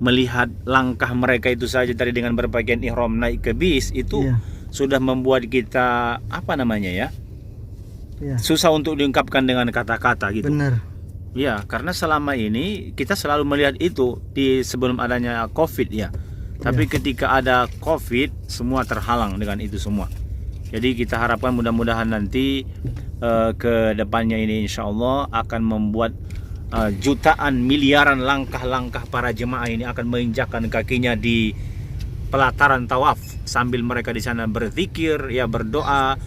melihat langkah mereka itu saja tadi dengan berpakaian ihram naik ke bis itu sudah membuat kita susah untuk diungkapkan dengan kata-kata gitu. Benar. Ya, karena selama ini kita selalu melihat itu di sebelum adanya COVID ya. Tapi ketika ada COVID semua terhalang dengan itu semua. Jadi kita harapkan mudah-mudahan nanti ke depannya ini insya Allah akan membuat jutaan miliaran langkah-langkah para jemaah ini akan menginjakkan kakinya di pelataran tawaf sambil mereka di sana berzikir ya, berdoa,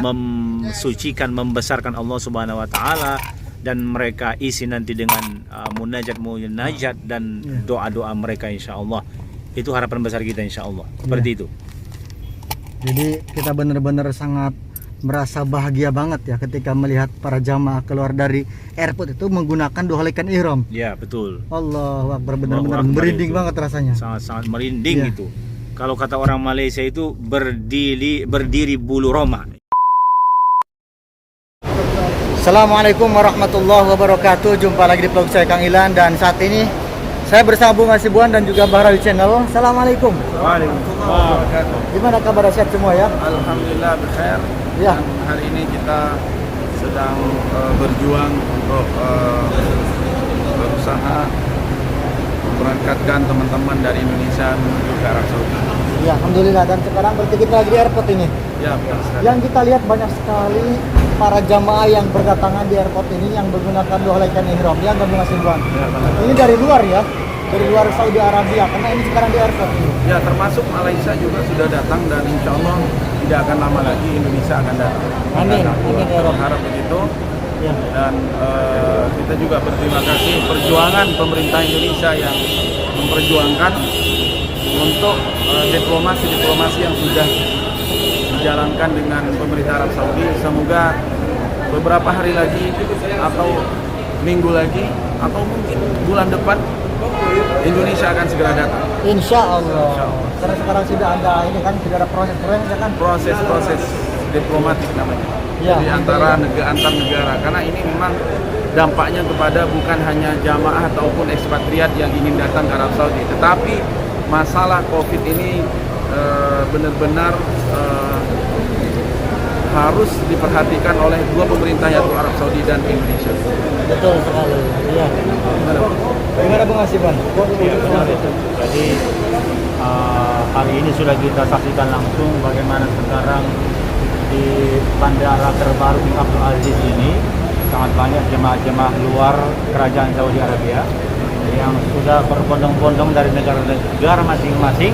mensucikan, membesarkan Allah Subhanahu wa taala, dan mereka isi nanti dengan munajat dan doa-doa mereka insya Allah. Itu harapan besar kita insya Allah. Seperti itu. Jadi kita benar-benar sangat merasa bahagia banget ya ketika melihat para jamaah keluar dari airport itu menggunakan dua helaikan ihram. Ya, betul. Allahu Akbar, benar-benar merinding banget rasanya. Sangat-sangat merinding itu. Kalau kata orang Malaysia itu berdiri bulu roma. Assalamualaikum warahmatullahi wabarakatuh. Jumpa lagi di vlog saya Kang Ilan, dan saat ini saya bersama Bung Hasibuan dan juga Bahra di channel. Assalamualaikum. Waalaikumsalam. Gimana kabar, sehat semua ya? Alhamdulillah berkhair. Ya. Hari ini kita sedang berjuang untuk berusaha memberangkatkan teman-teman dari Indonesia menuju ke Arab Saudi. Ya, alhamdulillah. Dan sekarang berarti kita lagi di airport ini. Ya, benar sekali. Yang kita lihat banyak sekali para jamaah yang berdatangan di airport ini yang menggunakan dua helaikan ihram. Ya, Bung Hasibuan. Ya, benar. Ini dari luar ya, dari luar Saudi Arabia, karena ini sekarang di airport ini. Ya, termasuk Malaysia juga sudah datang, dan insya Allah tidak akan lama lagi Indonesia akan datang. Amin, amin ya Rabb. Harap begitu. Ya. Dan kita juga berterima kasih perjuangan pemerintah Indonesia yang memperjuangkan untuk diplomasi yang sudah dijalankan dengan pemerintah Arab Saudi. Semoga beberapa hari lagi atau minggu lagi atau mungkin bulan depan Indonesia akan segera datang. Insya Allah. Karena sekarang sudah ada ini kan, sudah ada proses diplomatik namanya. Ya, jadi antar negara, karena ini memang dampaknya kepada bukan hanya jamaah ataupun ekspatriat yang ingin datang ke Arab Saudi, tetapi masalah COVID ini benar-benar harus diperhatikan oleh dua pemerintah, yaitu Arab Saudi dan Indonesia. Betul sekali. Iya. Gimana Bung Hasibuan? Jadi hari ini sudah kita saksikan langsung bagaimana sekarang di bandara terbaru King Abdul Aziz ini sangat banyak jemaah-jemaah luar kerajaan Saudi Arabia yang sudah berbondong-bondong dari negara masing-masing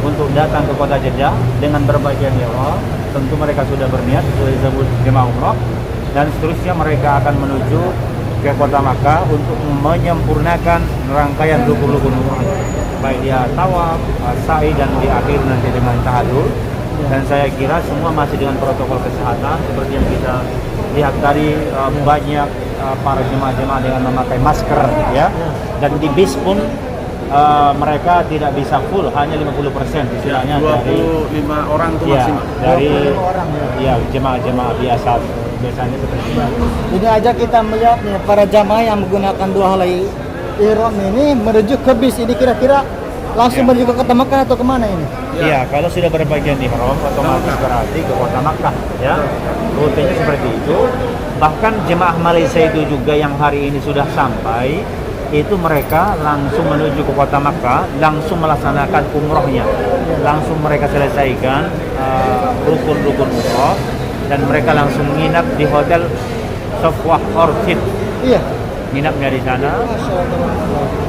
untuk datang ke kota Jeddah dengan berbagai ihram. Tentu mereka sudah berniat disebut jemaah umrah, dan seterusnya mereka akan menuju ke kota Makkah untuk menyempurnakan rangkaian rukun-rukun umrah, baik dia tawaf, sa'i, dan di akhir nanti dengan tahallul. Dan saya kira semua masih dengan protokol kesehatan seperti yang kita lihat tadi, banyak para jemaah-jemaah dengan memakai masker ya. Dan di bis pun mereka tidak bisa full, hanya 50% istilahnya 25 orang itu maksimal. Dari jemaah-jemaah biasanya seperti ini. Ini aja kita melihat nih para jamaah yang menggunakan dua helai ihram ini menuju ke bis. Ini kira-kira langsung menuju ke kota Makkah atau kemana ini? Iya, kalau sudah berbagian ihram otomatis berarti ke kota Makkah ya. Rutenya seperti itu. Bahkan jemaah Malaysia itu juga yang hari ini sudah sampai, itu mereka langsung menuju ke kota Makkah, langsung melaksanakan umrohnya. Langsung mereka selesaikan rukun-rukun umroh, dan mereka langsung nginap di hotel Sofwah Orchid. Iya. Nginapnya di sana.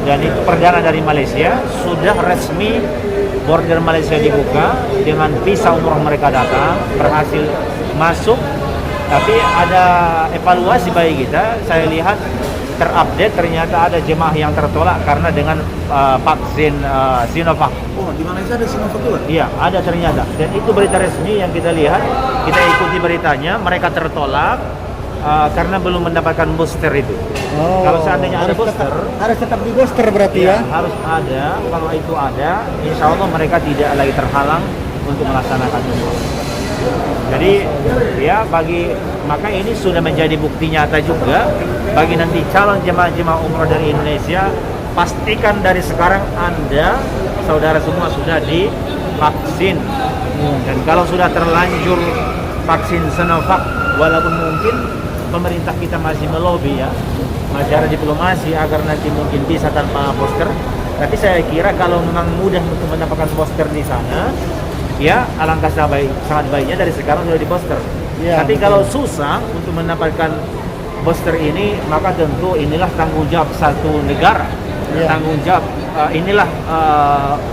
Dan itu perdana dari Malaysia, sudah resmi border Malaysia dibuka dengan visa umroh, mereka datang, berhasil masuk. Tapi ada evaluasi bagi kita, saya lihat terupdate ternyata ada jemaah yang tertolak karena dengan vaksin Sinovac. Oh, di Malaysia ada Sinovac juga? Iya, ada ternyata. Dan itu berita resmi yang kita lihat, kita ikuti beritanya, mereka tertolak karena belum mendapatkan booster itu. Oh, kalau seandainya ada booster, harus tetap di booster berarti ya? Harus ada. Kalau itu ada, insya Allah mereka tidak lagi terhalang untuk melaksanakan umroh. Jadi ya maka ini sudah menjadi bukti nyata juga bagi nanti calon jemaah-jemaah umroh dari Indonesia pastikan dari sekarang Anda, saudara semua sudah divaksin. Dan kalau sudah terlanjur vaksin Sinovac, walaupun mungkin pemerintah kita masih melobi ya, secara diplomasi agar nanti mungkin bisa tanpa booster. Tapi saya kira kalau memang mudah untuk mendapatkan booster di sana, ya alangkah sangat baiknya dari sekarang sudah di booster. Ya, tapi betul. kalau susah untuk mendapatkan booster ini, maka tentu inilah tanggung jawab satu negara. Ya. Tanggung jawab inilah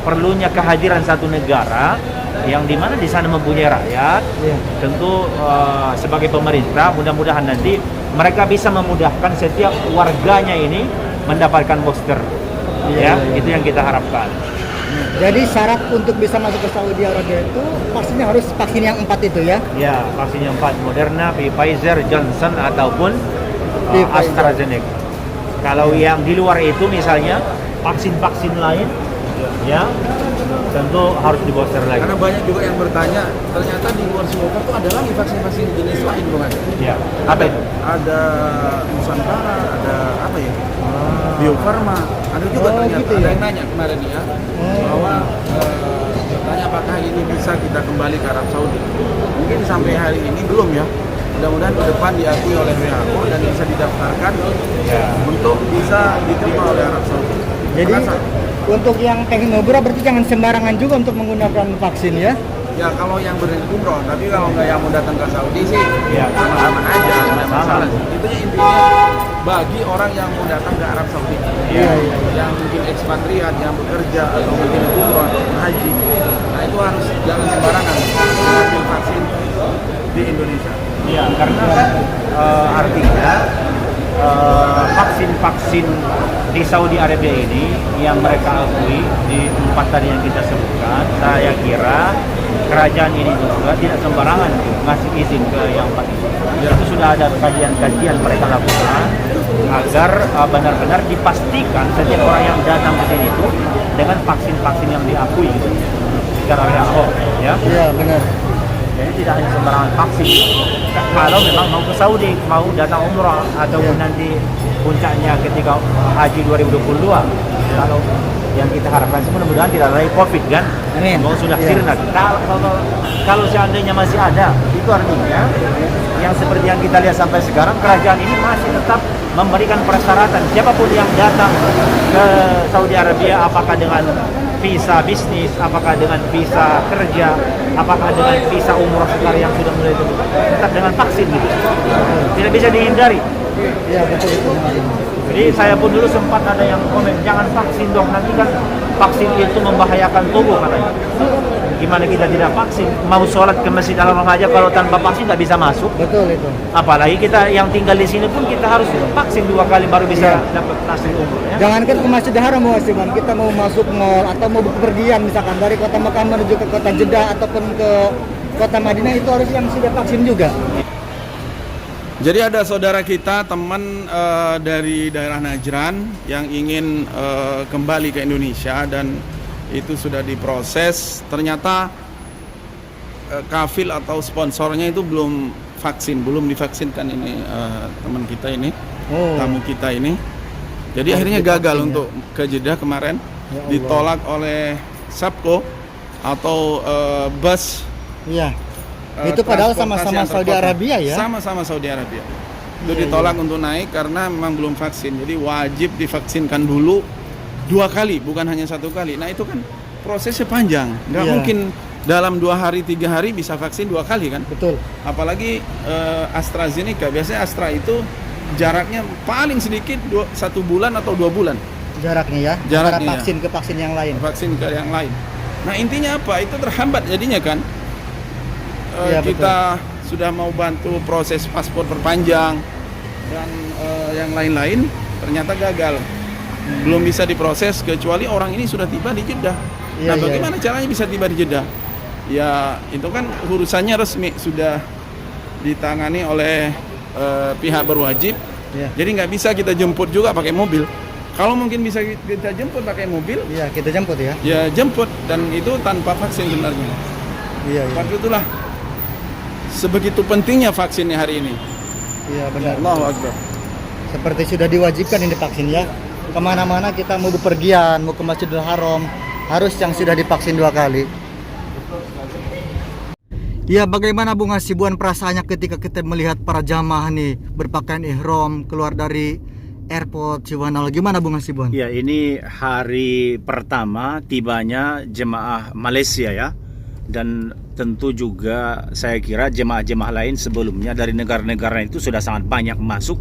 perlunya kehadiran satu negara yang dimana di sana mempunyai rakyat. Ya. Tentu sebagai pemerintah mudah-mudahan nanti mereka bisa memudahkan setiap warganya ini mendapatkan booster. Iya, Ya, iya. itu yang kita harapkan. Jadi syarat untuk bisa masuk ke Saudi Arabia itu vaksinnya harus vaksin yang 4 itu ya? Ya, vaksin yang 4, Moderna, Pfizer, Johnson ataupun Pfizer. AstraZeneca. Kalau yang di luar itu misalnya vaksin-vaksin lain, ya tentu harus di booster lagi. Karena banyak juga yang bertanya, ternyata di luar Sinovac tuh ada lagi vaksin-vaksin jenis lain, bukan? Ya, apa itu? Ada Nusantara, ada apa ya? Bio Farma, ada juga Oh, ternyata. gitu Ada ya? yang nanya kemarin ya, bahwa bertanya apakah ini bisa kita kembali ke Arab Saudi. Mungkin sampai hari ini belum ya. Mudah-mudahan ke depan diakui oleh WHO dan bisa didaftarkan untuk bisa diterima oleh Arab Saudi. Jadi Karena untuk yang pengen umrah berarti jangan sembarangan juga untuk menggunakan vaksin ya? ya kalau yang umroh, tapi kalau nggak yang mau datang ke Saudi sih Ya. aman-aman aja, nggak masalah. Itu intinya bagi orang yang mau datang ke Arab Saudi, Iya, iya. yang mungkin ekspatriat, yang bekerja atau mungkin umroh atau haji, nah itu harus jangan sembarangan mengambil vaksin di Indonesia. Ya, karena kan artinya vaksin-vaksin di Saudi Arabia ini yang mereka akui di 4 tadi yang kita sebutkan, saya kira kerajaan ini juga tidak sembarangan ngasih izin ke yang 4 itu. Itu sudah ada kajian-kajian mereka lakukan agar benar-benar dipastikan setiap orang yang datang ke sini itu dengan vaksin-vaksin yang diakui gitu, secara WHO, ya. Iya benar. Jadi tidak hanya sembarangan vaksin. Kalau memang mau ke Saudi, mau datang umrah ataupun nanti puncaknya ketika haji 2022, kalau yang kita harapkan sih mudah-mudahan tidak ada lagi COVID kan, Amin. mau sudah Iya. sirna. Kalau seandainya masih ada, itu artinya yang seperti yang kita lihat sampai sekarang, kerajaan ini masih tetap memberikan persyaratan siapapun yang datang ke Saudi Arabia, apakah dengan visa bisnis, apakah dengan visa kerja, apakah dengan visa umroh sekarang yang sudah mulai dibuka, tetap dengan vaksin gitu. Tidak bisa dihindari. Iya betul itu. Jadi saya pun dulu sempat ada yang komen, jangan vaksin dong, nanti kan vaksin itu membahayakan tubuh katanya. Gimana kita tidak vaksin? Mau sholat ke masjid Al-Haram aja kalau tanpa vaksin nggak bisa masuk. Betul itu. Apalagi kita yang tinggal di sini pun kita harus vaksin 2 kali baru bisa Iya. dapat nasib umroh ya. Jangankan ke Masjidil Haram Mas Iman, kita mau masuk mall atau mau bepergian misalkan dari kota Mekah menuju ke kota Jeddah ataupun ke kota Madinah itu harus yang sudah vaksin juga. Jadi ada saudara kita, teman dari daerah Najran yang ingin kembali ke Indonesia dan itu sudah diproses. Ternyata kafil atau sponsornya itu belum vaksin, belum divaksinkan ini teman kita ini, tamu kita ini. Jadi akhirnya gagal untuk ke Jeddah kemarin, Ya Allah. ditolak oleh Sapko atau bus. Iya. Itu padahal transportasi sama-sama antar Saudi kota. Arabia ya? Sama-sama Saudi Arabia. Itu Iya, ditolak untuk naik karena memang belum vaksin. Jadi wajib divaksinkan dulu 2 kali, bukan hanya 1 kali. Nah itu kan prosesnya panjang. Nggak Iya. mungkin dalam 2 hari, 3 hari bisa vaksin 2 kali kan? Betul. Apalagi AstraZeneca. Biasanya Astra itu jaraknya paling sedikit 1 bulan atau 2 bulan. Jaraknya ya. Jaraknya, antara vaksin ke vaksin yang lain. Vaksin ke yang lain. Nah intinya apa? Itu terhambat jadinya kan. Iya, Kita sudah mau bantu proses paspor perpanjang dan yang lain-lain ternyata gagal, belum bisa diproses kecuali orang ini sudah tiba di Jeddah. Iya, Nah iya. bagaimana caranya bisa tiba di Jeddah? Ya itu kan urusannya resmi, sudah ditangani oleh pihak berwajib. Iya. Jadi nggak bisa kita jemput juga pakai mobil. Kalau mungkin bisa kita jemput pakai mobil, Iya, kita jemput ya. ya jemput, dan itu tanpa vaksin sebenarnya. Iya, iya. Waktu itulah sebegitu pentingnya vaksinnya hari ini. Iya benar. Allahu Akbar. Seperti sudah diwajibkan ini vaksin ya. kemana-mana kita mau bepergian, mau ke Masjidil Haram, harus yang sudah divaksin 2 kali. Ya, bagaimana Bung Hasibuan perasaannya ketika kita melihat para jamaah nih berpakaian ihram keluar dari airport Ciwanalo? Gimana Bung Hasibuan? Ya, ini hari pertama tibanya jemaah Malaysia ya. Dan tentu juga saya kira jemaah-jemaah lain sebelumnya dari negara-negara itu sudah sangat banyak masuk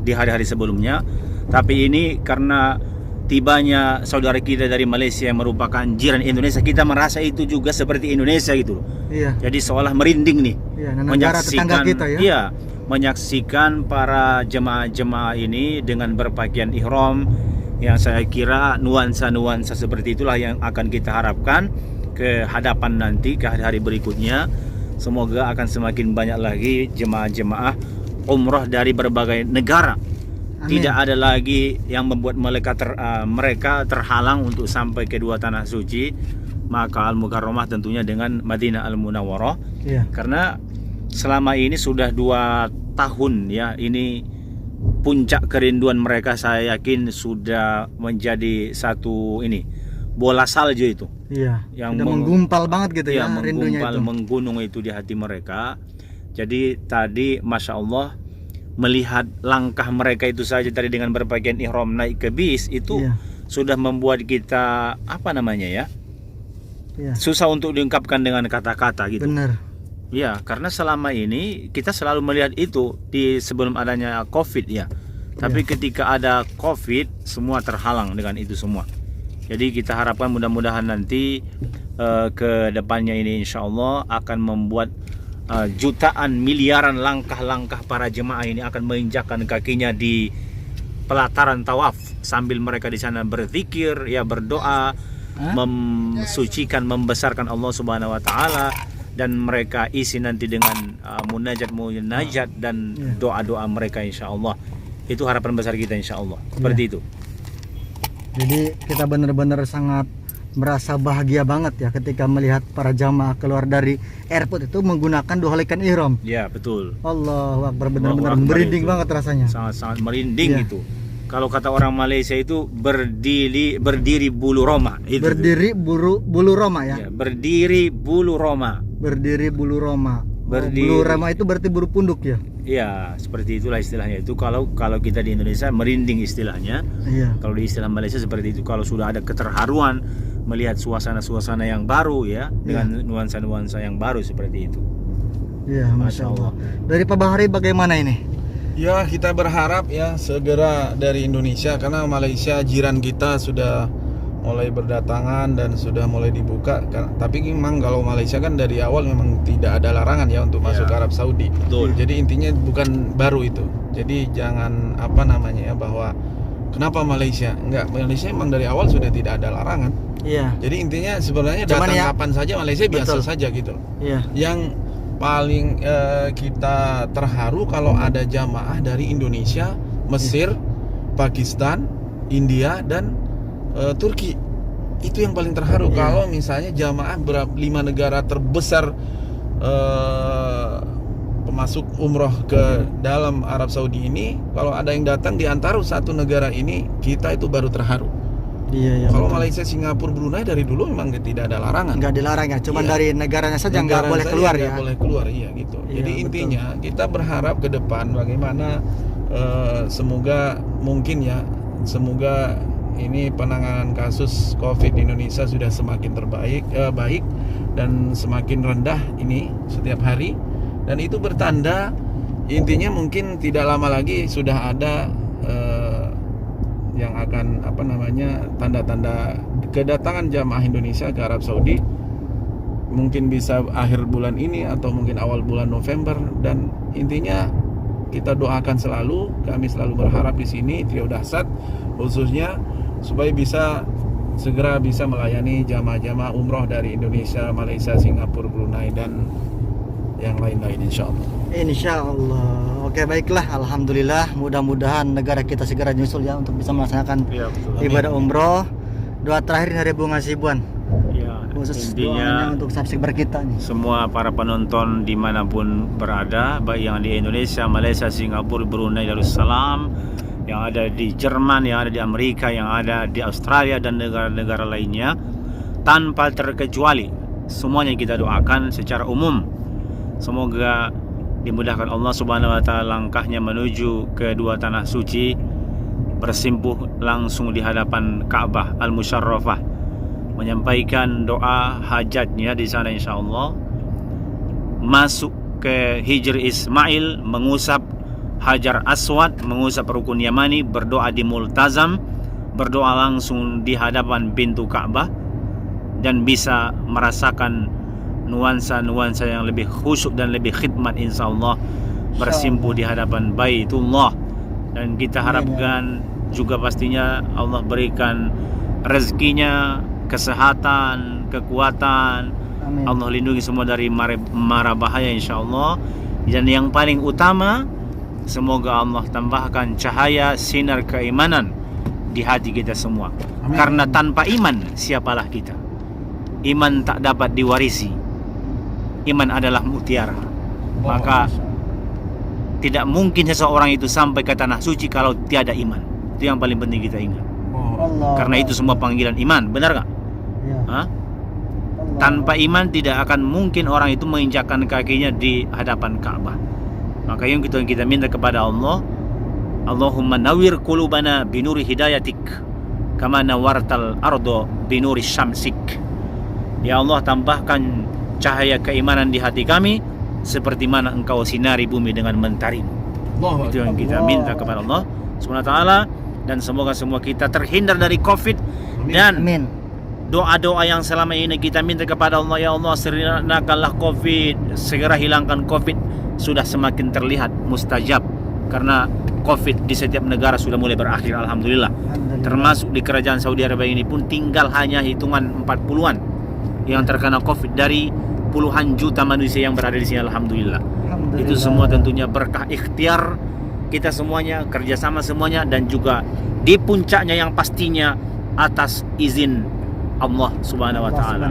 di hari-hari sebelumnya. Tapi ini karena tibanya saudara kita dari Malaysia yang merupakan jiran Indonesia, kita merasa itu juga seperti Indonesia gitu. Iya. Jadi seolah merinding nih. Iya, negara tetangga kita ya. Iya, menyaksikan para jemaah-jemaah ini dengan berpakaian ihram yang saya kira nuansa-nuansa seperti itulah yang akan kita harapkan ke hadapan nanti, ke hari-hari berikutnya. Semoga akan semakin banyak lagi jemaah-jemaah umroh dari berbagai negara. Amin. Tidak ada lagi yang membuat mereka terhalang untuk sampai ke dua tanah suci, Makkah Al-Mukarramah tentunya dengan Madinah Al-Munawwarah. Iya. Karena selama ini sudah 2 tahun ya, ini puncak kerinduan mereka saya yakin sudah menjadi satu bola salju itu. Iya. Yang Sudah menggumpal banget gitu ya, rindunya menggumpal, itu. menggunung itu di hati mereka. Jadi tadi Masya Allah melihat langkah mereka itu saja tadi dengan berpakaian ihram naik ke bis itu Iya. sudah membuat kita Iya. susah untuk diungkapkan dengan kata-kata gitu. Bener. Ya, karena selama ini kita selalu melihat itu di sebelum adanya COVID ya. Tapi ketika ada COVID semua terhalang dengan itu semua. Jadi kita harapkan mudah-mudahan nanti ke depannya ini insya Allah akan membuat jutaan miliaran langkah-langkah para jemaah ini akan menginjakkan kakinya di pelataran tawaf sambil mereka di sana berzikir ya, berdoa, mensucikan, membesarkan Allah Subhanahu wa taala, dan mereka isi nanti dengan munajat dan doa-doa mereka insya Allah. Itu harapan besar kita insya Allah. Seperti itu. Jadi kita benar-benar sangat merasa bahagia banget ya ketika melihat para jamaah keluar dari airport itu menggunakan 2 helaikan ihram. Ya, betul. Allahu Akbar, benar-benar Allahu Akbar merinding itu. banget rasanya. Sangat-sangat merinding Iya. itu. Kalau kata orang Malaysia itu berdiri bulu Roma. Itu Berdiri bulu Roma ya. Ya, berdiri bulu Roma. Berdiri bulu Roma. Berdiri. Bulu Roma itu berarti bulu punduk ya. Ya, seperti itulah istilahnya itu. Kalau kita di Indonesia merinding istilahnya. Iya. Kalau di istilah Malaysia seperti itu. Kalau sudah ada keterharuan melihat suasana-suasana yang baru ya, dengan nuansa-nuansa yang baru seperti itu. Iya, Masya Allah. Dari Pak Bahari bagaimana ini? Ya, kita berharap ya segera dari Indonesia, karena Malaysia jiran kita sudah mulai berdatangan dan sudah mulai dibuka. Tapi memang kalau Malaysia kan dari awal memang tidak ada larangan ya untuk masuk ke Arab Saudi. Betul. Jadi intinya bukan baru itu. Jadi jangan bahwa kenapa Malaysia? Enggak, Malaysia memang dari awal sudah tidak ada larangan. Iya. Jadi intinya sebenarnya Cuman datang ya, kapan saja Malaysia biasa betul. saja gitu. Iya. Yang paling kita terharu kalau ada jamaah dari Indonesia, Mesir, Pakistan, India, dan Turki. Itu yang paling terharu. Iya. Kalau misalnya jamaah 5 negara terbesar pemasuk umroh ke dalam Arab Saudi ini, kalau ada yang datang di antara satu negara ini, kita itu baru terharu. Iya, Kalau betul. Malaysia, Singapura, Brunei dari dulu memang tidak ada larangan. Nggak dilarang ya, cuman Iya. dari negaranya saja nggak Negara boleh saja keluar nggak ya. boleh keluar, iya gitu. Iya, Jadi betul. intinya kita berharap ke depan bagaimana semoga mungkin ya, semoga ini penanganan kasus COVID di Indonesia sudah semakin baik dan semakin rendah ini setiap hari, dan itu bertanda intinya mungkin tidak lama lagi sudah ada yang akan tanda-tanda kedatangan jamaah Indonesia ke Arab Saudi, mungkin bisa akhir bulan ini atau mungkin awal bulan November. Dan intinya kita doakan selalu, kami selalu berharap di sini Trio Dahsyat khususnya supaya segera bisa melayani jamaah-jamaah umroh dari Indonesia, Malaysia, Singapura, Brunei, dan yang lain-lain insya Allah. Insya Allah. Oke, baiklah, alhamdulillah. Mudah-mudahan negara kita segera nyusul ya untuk bisa melaksanakan Ya, betul. ibadah umroh. Doa terakhir dari Bung Hasibuan, Ya, khusus intinya doanya untuk subscriber kita nih. semua para penonton dimanapun berada, baik yang di Indonesia, Malaysia, Singapura, Brunei, Darussalam, yang ada di Jerman, yang ada di Amerika, yang ada di Australia dan negara-negara lainnya, tanpa terkecuali semuanya kita doakan secara umum. Semoga dimudahkan Allah Subhanahu wa taala langkahnya menuju ke dua tanah suci, bersimpuh langsung di hadapan Ka'bah Al-Musyarrafah, menyampaikan doa hajatnya di sana insyaallah, masuk ke Hijr Ismail, mengusap Hajar Aswad, mengusap Rukun Yamani, berdoa di Multazam, berdoa langsung di hadapan pintu Ka'bah, dan bisa merasakan nuansa-nuansa yang lebih khusyuk dan lebih khidmat insyaallah, bersimpuh di hadapan Baitullah. Dan kita harapkan juga pastinya Allah berikan rezekinya, kesehatan, kekuatan. Amin. Allah lindungi semua dari mara bahaya insyaallah. Dan yang paling utama, semoga Allah tambahkan cahaya sinar keimanan di hati kita semua. Amin. Karena tanpa iman siapalah kita? Iman tak dapat diwarisi. Iman adalah mutiara. Maka tidak mungkin seseorang itu sampai ke tanah suci kalau tiada iman. Itu yang paling penting kita ingat. Allah. Karena itu semua panggilan iman, benar gak? Ya. Hah? Allah. Tanpa iman tidak akan mungkin orang itu menginjakkan kakinya di hadapan Ka'bah. Maka yang kita minta kepada Allah, Allahumma nawwir qulubana binuri hidayatik kama nawartal ardo binuri syamsik. Ya Allah, tambahkan cahaya keimanan di hati kami seperti mana engkau sinari bumi dengan mentarimu. Itu yang kita minta kepada Allah Subhanahu wa taala. Dan semoga semua kita terhindar dari Covid. Dan Amin. doa-doa yang selama ini kita minta kepada Allah, ya Allah serinakanlah Covid, segera hilangkan Covid, sudah semakin terlihat mustajab. Karena Covid di setiap negara sudah mulai berakhir, alhamdulillah. Termasuk di kerajaan Saudi Arabia ini pun tinggal hanya hitungan 40-an yang terkena Covid dari puluhan juta manusia yang berada di sini, alhamdulillah. Itu semua tentunya berkah ikhtiar kita semuanya, kerjasama semuanya, dan juga di puncaknya yang pastinya atas izin Allah Subhanahu wa taala,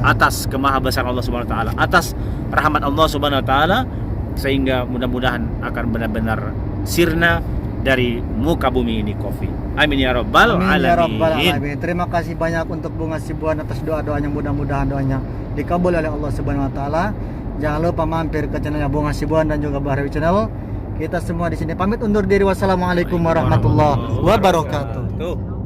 atas kemahabesaraan Allah Subhanahu wa taala, atas rahmat Allah Subhanahu wa taala, sehingga mudah-mudahan akan benar-benar sirna dari muka bumi ini Covid. Amin ya rabbal alamin. Terima kasih banyak untuk Bung Hasibuan atas doa-doanya, mudah-mudahan doanya dikabul oleh Allah Subhanahu wa taala. Jangan lupa mampir ke channelnya Bung Hasibuan dan juga Bahrawi Channel. Kita semua di sini pamit undur diri. Wassalamualaikum warahmatullahi wabarakatuh.